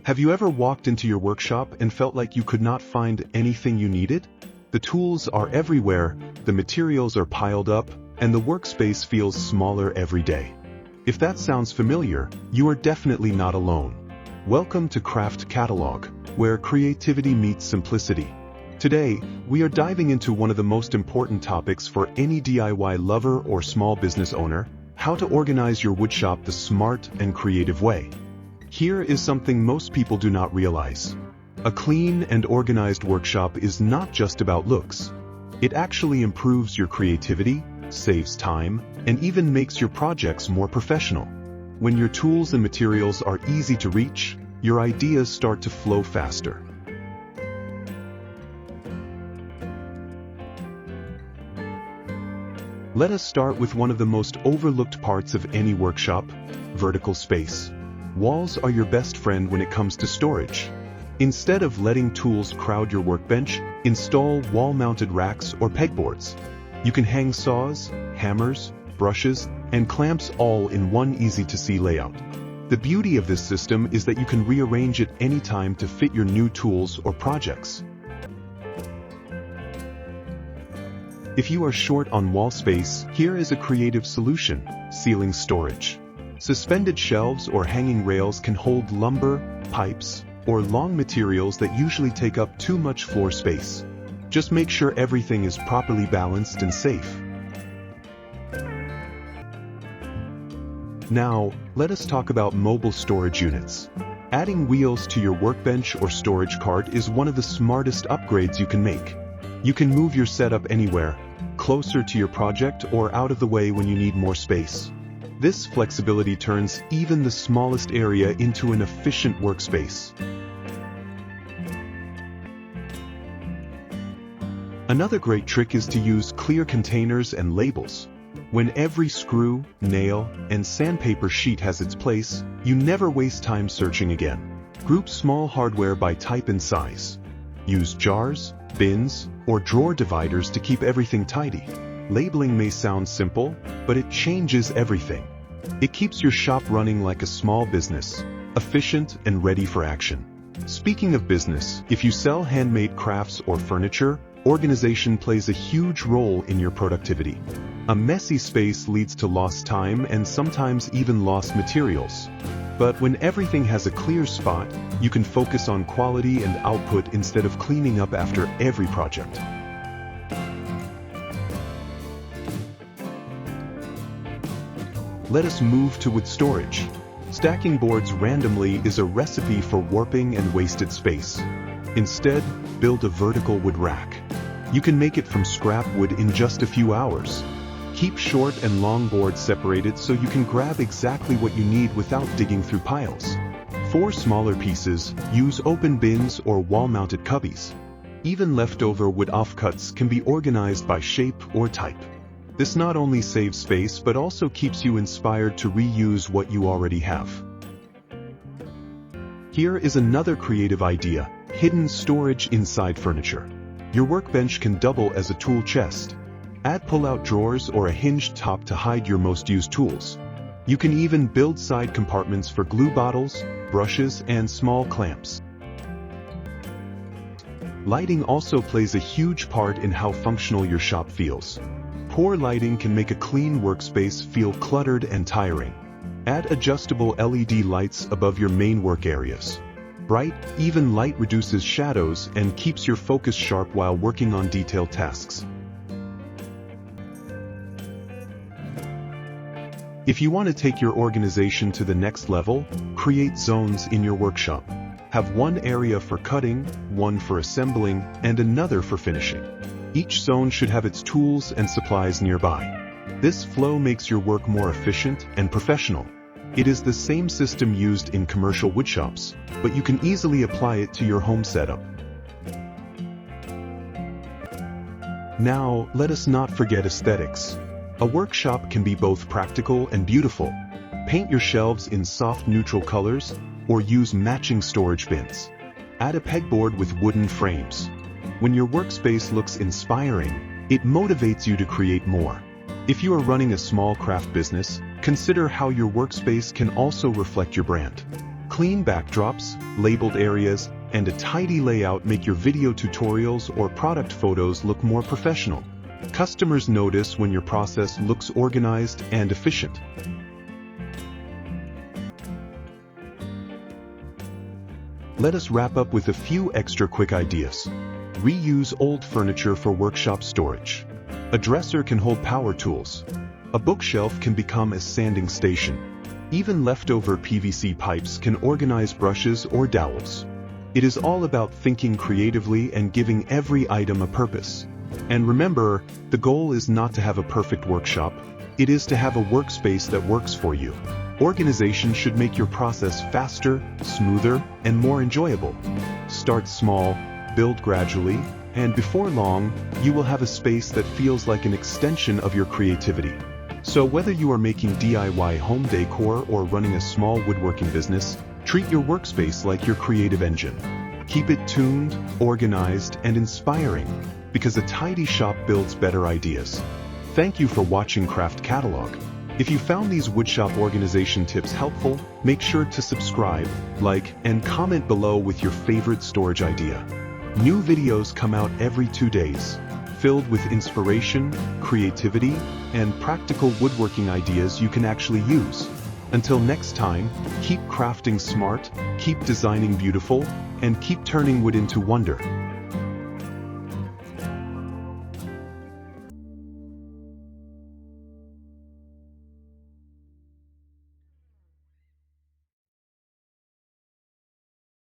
Have you ever walked into your workshop and felt like you could not find anything you needed? The tools are everywhere, the materials are piled up, and the workspace feels smaller every day. If that sounds familiar, you are definitely not alone. Welcome to Craft Catalog, where creativity meets simplicity. Today, we are diving into one of the most important topics for any DIY lover or small business owner: how to organize your woodshop the smart and creative way. Here is something most people do not realize. A clean and organized workshop is not just about looks. It actually improves your creativity, saves time, and even makes your projects more professional. When your tools and materials are easy to reach, your ideas start to flow faster. Let us start with one of the most overlooked parts of any workshop: vertical space. Walls are your best friend when it comes to storage. Instead of letting tools crowd your workbench, install wall-mounted racks or pegboards. You can hang saws, hammers, brushes, and clamps all in one easy-to-see layout. The beauty of this system is that you can rearrange it anytime to fit your new tools or projects. If you are short on wall space, here is a creative solution: ceiling storage. Suspended shelves or hanging rails can hold lumber, pipes, or long materials that usually take up too much floor space. Just make sure everything is properly balanced and safe. Now, let us talk about mobile storage units. Adding wheels to your workbench or storage cart is one of the smartest upgrades you can make. You can move your setup anywhere, closer to your project or out of the way when you need more space. This flexibility turns even the smallest area into an efficient workspace. Another great trick is to use clear containers and labels. When every screw, nail, and sandpaper sheet has its place, you never waste time searching again. Group small hardware by type and size. Use jars, bins, or drawer dividers to keep everything tidy. Labeling may sound simple, but it changes everything. It keeps your shop running like a small business, efficient and ready for action. Speaking of business, if you sell handmade crafts or furniture, organization plays a huge role in your productivity. A messy space leads to lost time and sometimes even lost materials. But when everything has a clear spot, you can focus on quality and output instead of cleaning up after every project. Let us move to wood storage. Stacking boards randomly is a recipe for warping and wasted space. Instead, build a vertical wood rack. You can make it from scrap wood in just a few hours. Keep short and long boards separated so you can grab exactly what you need without digging through piles. For smaller pieces, use open bins or wall-mounted cubbies. Even leftover wood offcuts can be organized by shape or type. This not only saves space but also keeps you inspired to reuse what you already have. Here is another creative idea: hidden storage inside furniture. Your workbench can double as a tool chest. Add pull-out drawers or a hinged top to hide your most used tools. You can even build side compartments for glue bottles, brushes, and small clamps. Lighting also plays a huge part in how functional your shop feels. Poor lighting can make a clean workspace feel cluttered and tiring. Add adjustable LED lights above your main work areas. Bright, even light reduces shadows and keeps your focus sharp while working on detailed tasks. If you want to take your organization to the next level, create zones in your workshop. Have one area for cutting, one for assembling, and another for finishing. Each zone should have its tools and supplies nearby. This flow makes your work more efficient and professional. It is the same system used in commercial woodshops, but you can easily apply it to your home setup. Now, let us not forget aesthetics. A workshop can be both practical and beautiful. Paint your shelves in soft neutral colors, or use matching storage bins. Add a pegboard with wooden frames. When your workspace looks inspiring, it motivates you to create more. If you are running a small craft business, consider how your workspace can also reflect your brand. Clean backdrops, labeled areas, and a tidy layout make your video tutorials or product photos look more professional. Customers notice when your process looks organized and efficient. Let us wrap up with a few extra quick ideas. Reuse old furniture for workshop storage. A dresser can hold power tools. A bookshelf can become a sanding station. Even leftover PVC pipes can organize brushes or dowels. It is all about thinking creatively and giving every item a purpose. And remember, the goal is not to have a perfect workshop. It is to have a workspace that works for you. Organization should make your process faster, smoother, and more enjoyable. Start small, build gradually, and before long, you will have a space that feels like an extension of your creativity. So whether you are making DIY home decor or running a small woodworking business, treat your workspace like your creative engine. Keep it tuned, organized, and inspiring, because a tidy shop builds better ideas. Thank you for watching Craft Catalog. If you found these woodshop organization tips helpful, make sure to subscribe, like, and comment below with your favorite storage idea. New videos come out every 2 days, filled with inspiration, creativity, and practical woodworking ideas you can actually use. Until next time, keep crafting smart, keep designing beautiful, and keep turning wood into wonder.